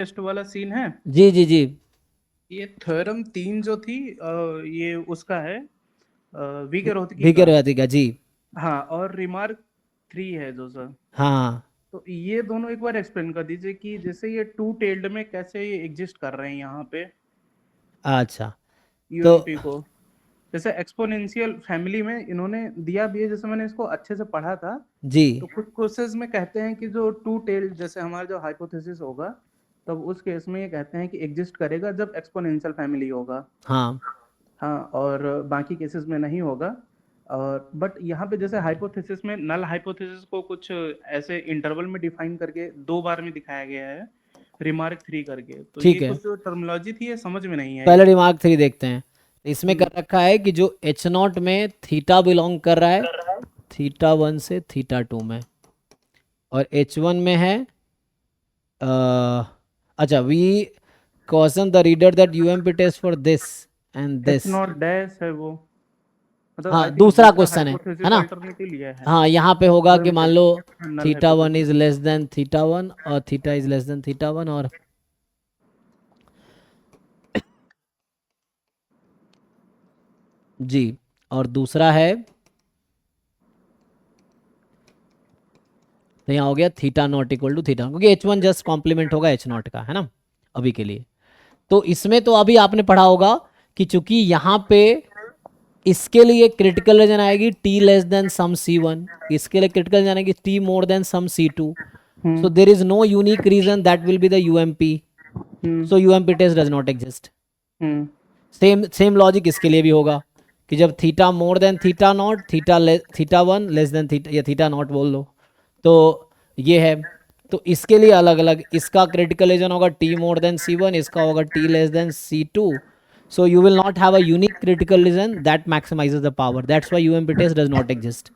Test वाला scene है। जी जी जी। ये थ्योरम 3 जो थी ये उसका है, विकर्होत्की भी का। करवाती का जी। हाँ, और रिमार्क 3 है जो सर। हाँ। तो ये दोनों एक बार एक्सप्लेन कर दीजिए कि जैसे ये टू टेल्ड में कैसे ये एग्जिस्ट कर रहे हैं यहाँ पे अच्छा। तो यूएमपी को। जैसे एक्सपोनेंशियल फैमिली में इन्होंने दिया भी है, जैसे मैंने इसको अच्छे से पढ़ा था। जी तो कुछ कोर्सेज में कहते हैं कि जो टू टेल्ड, जैसे हमारा जो हाइपोथेसिस होगा, तब उस केस में ये कहते हैं कि एग्जिस्ट करेगा जब एक्सपोनेंशियल फैमिली होगा। हाँ। हाँ, और बाकी केसेस में नहीं होगा। और बट यहाँ पे जैसे हाइपोथेसिस में नल हाइपोथेसिस को कुछ ऐसे इंटरवल में डिफाइन करके 2 बार में दिखाया गया है, रिमार्क 3 करके। तो ये ठीक है, कुछ जो टर्मिनोलॉजी थी ये समझ में नहीं आई। पहले रिमार्क 3 देखते हैं। इसमें हम्म। कर रखा है कि जो एच नॉट में थीटा बिलोंग कर रहा है थीटा 1 से थीटा 2 में, और एच वन में है अच्छा, we caution the reader that UMP test for this and H this। Not dash है वो, मतलब हाँ, आई थिंक दूसरा दूसरा क्वेश्चन है हाइपोथेसिस ना। अल्टरनेटिव लिया है। हाँ, यहाँ पे होगा कि मान लो null theta one is hypothesis. Less than theta one और theta is less than theta one, और जी, और दूसरा है, तो यहाँ हो गया theta not equal to theta, क्योंकि एच वन जस्ट कॉम्प्लीमेंट होगा एच नॉट का, है ना, अभी के लिए। तो इसमें तो अभी आपने पढ़ा होगा कि चूंकि यहाँ पे इसके लिए क्रिटिकल रीजन आएगी T less than some C one, इसके लिए क्रिटिकल रीजन आएगी T more than some C two. Hmm. So there is no unique region that will be the UMP. Hmm. So UMP test does not exist. Hmm. Same same logic इसके लिए भी होगा कि जब theta more than theta naught, theta one less than theta, या theta naught बोल लो, तो ये है। तो इसके लिए अलग अलग, इसका क्रिटिकल रीजन होगा T more than C one, इसका होगा T less than C two. So you will not have a unique critical reason that maximizes the power. That's why UMP test does not exist.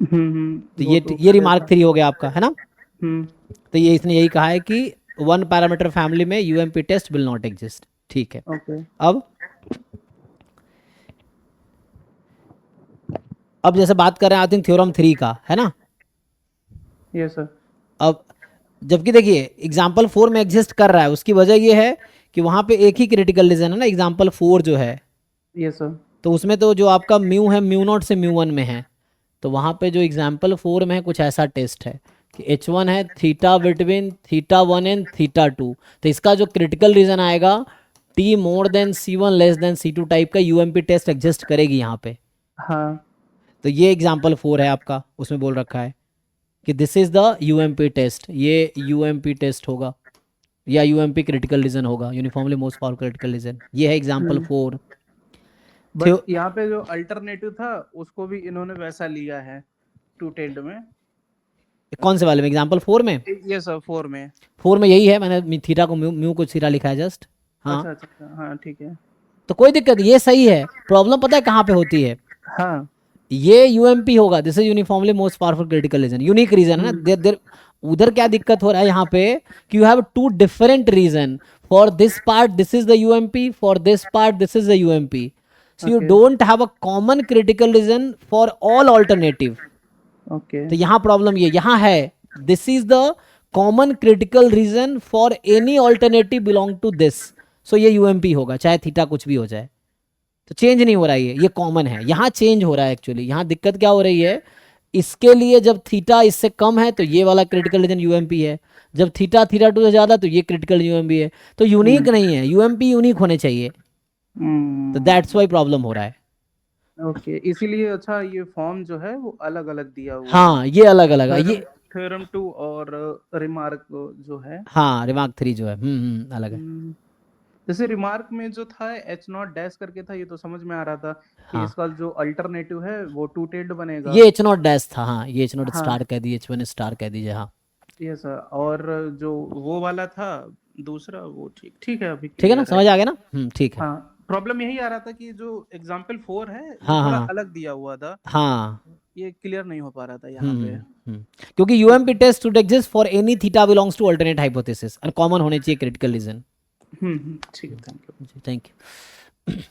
तो वो तो ये पहले remark था। 3 हो गया आपका, है ना। हम्म। तो ये इसने यही कहा है कि वन पैरामीटर फैमिली में UMP test will not exist. ठीक है। ओके। अब अब जैसे बात कर रहे हैं आई थिंक थ्योरम 3 का, है ना। Yes sir. अब जबकि देखिए एग्जाम्पल 4 में एग्जिस्ट कर रहा है, उसकी वजह ये है कि वहां पे एक ही क्रिटिकल रीजन है ना, एग्जाम्पल 4 जो है। Yes sir. तो उसमें तो जो आपका म्यू है म्यू नॉट से म्यू वन में है। तो वहाँ पे जो एग्जाम्पल 4 में है कुछ ऐसा टेस्ट है कि एच वन है theta between theta one and theta two. तो इसका जो क्रिटिकल रीजन आएगा T more than C one less than C two type का यूएमपी टेस्ट एग्जिस्ट करेगी यहाँ पे। हाँ। तो ये एग्जाम्पल 4 है आपका, उसमें बोल रखा है कि this is the UMP test, ये यूएमपी टेस्ट होगा या यूएमपी क्रिटिकल रीजन होगा, uniformly most powerful critical region. ये है एग्जाम्पल 4। बट यहाँ पे जो अल्टरनेटिव था उसको भी इन्होंने वैसा लिया है टू टेल्ड में। कौन से वाले में, एग्जाम्पल 4 में। ये सर 4 में। 4 में यही है, मैंने थीटा को म्यू म्यू को थीटा लिखा है जस्ट। हाँ, अच्छा अच्छा अच्छा, हाँ ठीक है। तो कोई दिक्कत नहीं, ये सही है। प्रॉब्लम पता है कहाँ पे होती है, हाँ। ये यूएमपी होगा, this is uniformly most powerful critical region, unique region है ना। हम्म। देर देर उधर क्या दिक्कत हो रहा है यहाँ पे कि you have two different region, for this part this is the UMP, for this part this is the UMP. So you okay. Don't have a common critical region for all alternative. Okay. तो यहाँ problem ये यहाँ है, this is the common critical region for any alternative belong to this. So ये UMP होगा चाहे theta कुछ भी हो जाए। तो चेंज नहीं हो रहा है, ये कॉमन है। यहाँ चेंज हो रहा है एक्चुअली, यहाँ दिक्कत क्या हो रही है, इसके लिए जब थीटा इससे कम है तो ये वाला क्रिटिकल रीजन यूएमपी है, जब थीटा थीटा टू से ज्यादा तो ये क्रिटिकल यूएमपी है। तो यूनिक नहीं है, यूएमपी यूनिक होने चाहिए। तो दैट्स वाई प्रॉब्लम हो रहा है। ओके, इसीलिए अच्छा ये फॉर्म जो है वो अलग अलग दिया हुआ है। हाँ, ये अलग अलग है थ्योरम ये। थ्योरम 2 और रिमार्क जो है। हाँ, रिमार्क 3 जो है अलग है। हम्म, जैसे रिमार्क में जो था एच नॉट डैश करके था, ये तो समझ में आ रहा था कि हाँ, इसका जो अल्टरनेटिव है वो टू टेल्ड बनेगा। ये एच नॉट डैश था, हाँ ये एच नॉट स्टार हाँ। कह दीजिए, एच वन स्टार कह दीजिए, हाँ। ये सर, और जो वो वाला था दूसरा, वो ठीक ठीक है, अभी ठीक है ना, क्लियर है। समझ आ गया ना, ठीक है। हाँ, प्रॉब्लम यही आ रहा था कि जो एग्जाम्पल 4 है ये हाँ थोड़ा हाँ अलग दिया हुआ था। हाँ। ये क्लियर नहीं हो पा रहा था यहाँ पे। क्योंकि तो UMP test should exist for any theta belongs to alternate hypothesis और कॉमन होने चाहिए क्रिटिकल रीजन। ठीक है, थैंक यू। Thank you.